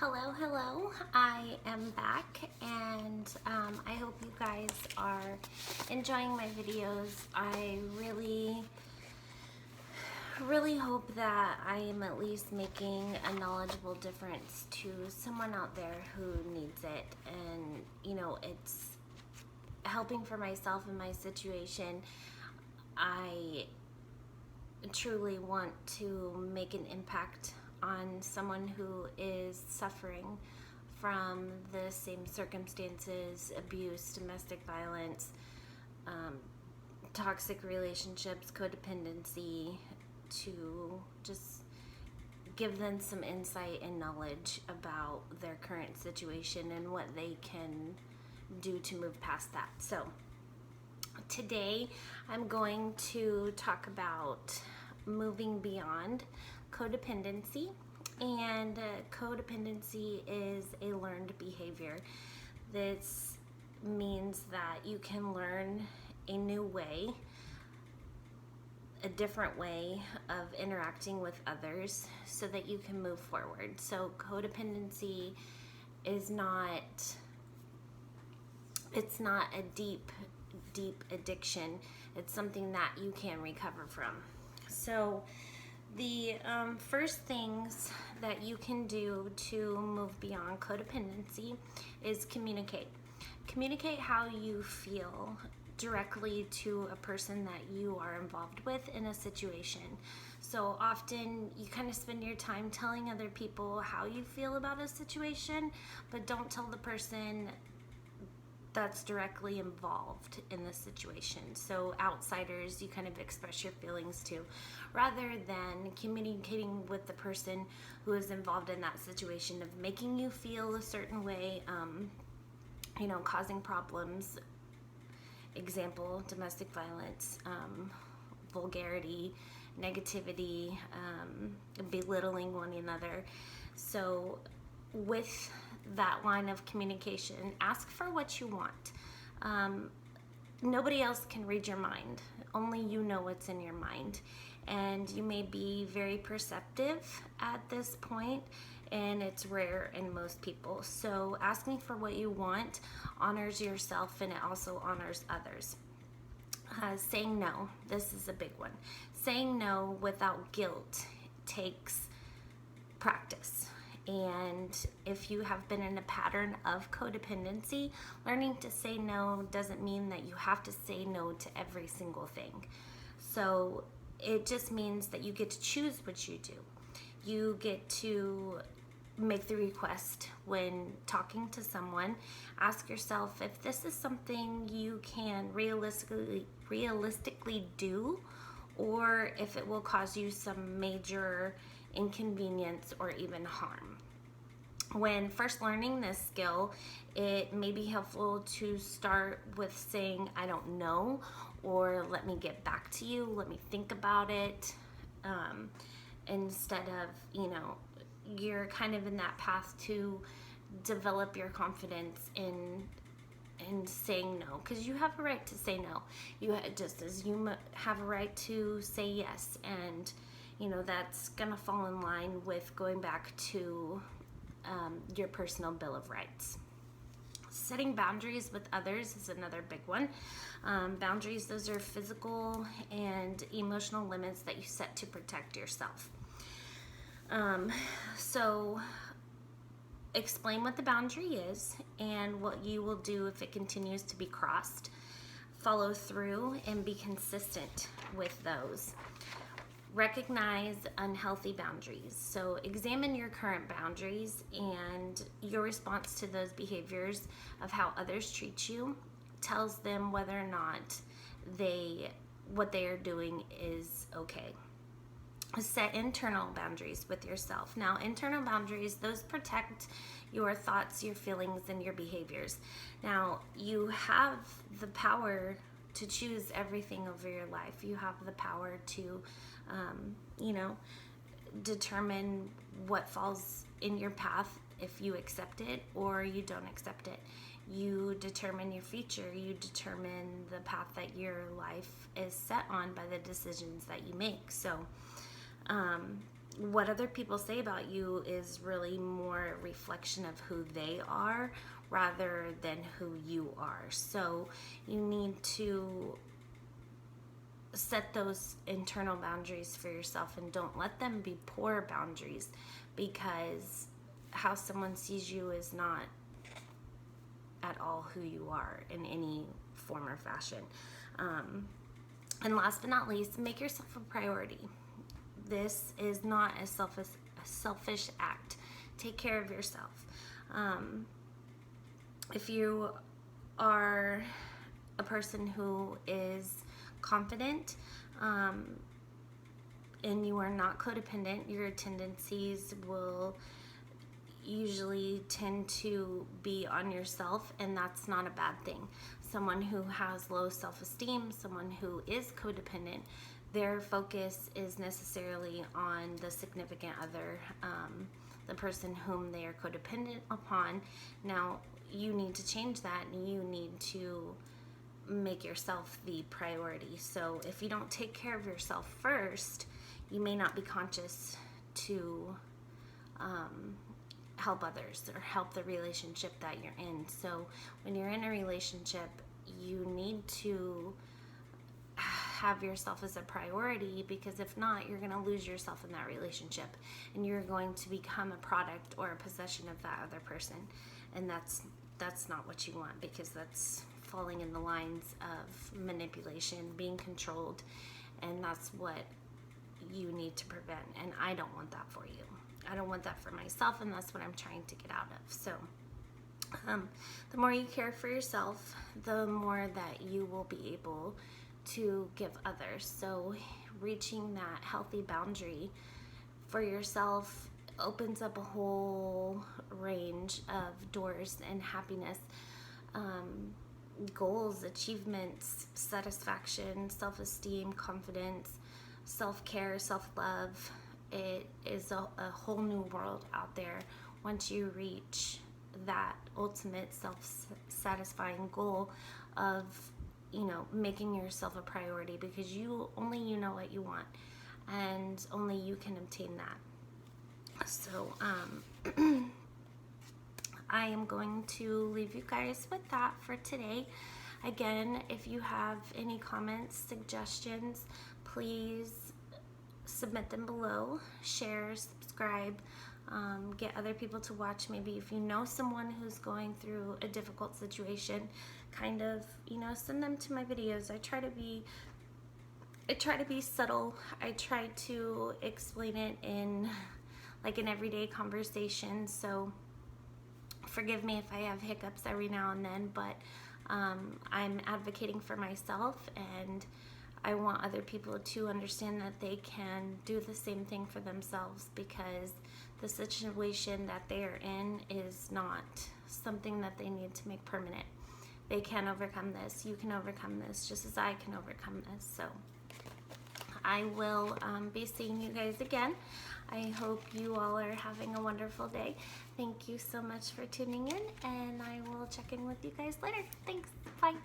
Hello. I am back, and I hope you guys are enjoying my videos. I really hope that I am at least making a knowledgeable difference to someone out there who needs it, and it's helping for myself in my situation. I truly want to make an impact on someone who is suffering from the same circumstances: abuse, domestic violence, toxic relationships, codependency, to just give them some insight and knowledge about their current situation and what they can do to move past that. So today I'm going to talk about moving beyond codependency. And codependency is a learned behavior. This means that you can learn a new way, a different way of interacting with others so that you can move forward. So codependency is not a deep addiction. It's something that you can recover from. So the first things that you can do to move beyond codependency is communicate. Communicate how you feel directly to a person that you are involved with in a situation. So often you kind of spend your time telling other people how you feel about a situation, but don't tell the person that's directly involved in the situation. So outsiders, you kind of express your feelings to, rather than communicating with the person who is involved in that situation, of making you feel a certain way, causing problems. Example: domestic violence, vulgarity, negativity, belittling one another. So with that line of communication, ask for what you want. Nobody else can read your mind. Only you know what's in your mind. And you may be very perceptive at this point, and it's rare in most people. So asking for what you want honors yourself, and it also honors others. Saying no. This is a big one. Saying no without guilt takes practice. And if you have been in a pattern of codependency, learning to say no doesn't mean that you have to say no to every single thing. So it just means that you get to choose what you do. You get to make the request when talking to someone. Ask yourself if this is something you can realistically do, or if it will cause you some major inconvenience or even harm. When first learning this skill, it may be helpful to start with saying, "I don't know," or "let me get back to you, let me think about it," instead of, you're kind of in that path to develop your confidence in saying no, because you have a right to say no. Just as you have a right to say yes, and that's gonna fall in line with going back to your personal Bill of Rights. Setting boundaries with others is another big one. Boundaries, those are physical and emotional limits that you set to protect yourself. So explain what the boundary is and what you will do if it continues to be crossed. Follow through and be consistent with those. Recognize unhealthy boundaries. So examine your current boundaries and your response to those behaviors of how others treat you tells them whether or not what they are doing is okay. Set internal boundaries with yourself. Now, internal boundaries, those protect your thoughts, your feelings, and your behaviors. Now, you have the power to choose everything over your life. You have the power to, determine what falls in your path if you accept it or you don't accept it. You determine your future. You determine the path that your life is set on by the decisions that you make. So what other people say about you is really more a reflection of who they are rather than who you are. So you need to set those internal boundaries for yourself, and don't let them be poor boundaries, because how someone sees you is not at all who you are in any form or fashion. And last but not least, make yourself a priority. This is not a selfish act. Take care of yourself. If you are a person who is confident, and you are not codependent, your tendencies will usually tend to be on yourself, and that's not a bad thing. Someone who has low self-esteem, someone who is codependent, their focus is necessarily on the significant other, the person whom they are codependent upon. Now, you need to change that, and you need to make yourself the priority. So if you don't take care of yourself first, you may not be conscious to help others or help the relationship that you're in. So when you're in a relationship, you need to have yourself as a priority, because if not, you're going to lose yourself in that relationship, and you're going to become a product or a possession of that other person. And that's not what you want, because that's falling in the lines of manipulation, being controlled, and that's what you need to prevent. And I don't want that for you. I don't want that for myself, and that's what I'm trying to get out of. So the more you care for yourself, the more that you will be able to give others. So reaching that healthy boundary for yourself opens up a whole range of doors and happiness, goals, achievements, satisfaction, self-esteem, confidence, self-care, self-love. It is a whole new world out there once you reach that ultimate self-satisfying goal of, making yourself a priority, because only you know what you want, and only you can obtain that. So I am going to leave you guys with that for today. Again, if you have any comments, suggestions, please submit them below. Share, subscribe, get other people to watch. Maybe if you know someone who's going through a difficult situation, kind of, send them to my videos. I try to be subtle. I try to explain it in like an everyday conversation. So forgive me if I have hiccups every now and then, but I'm advocating for myself, and I want other people to understand that they can do the same thing for themselves, because the situation that they are in is not something that they need to make permanent. They can overcome this. You can overcome this just as I can overcome this. So I will be seeing you guys again. I hope you all are having a wonderful day. Thank you so much for tuning in, and I will check in with you guys later. Thanks. Bye.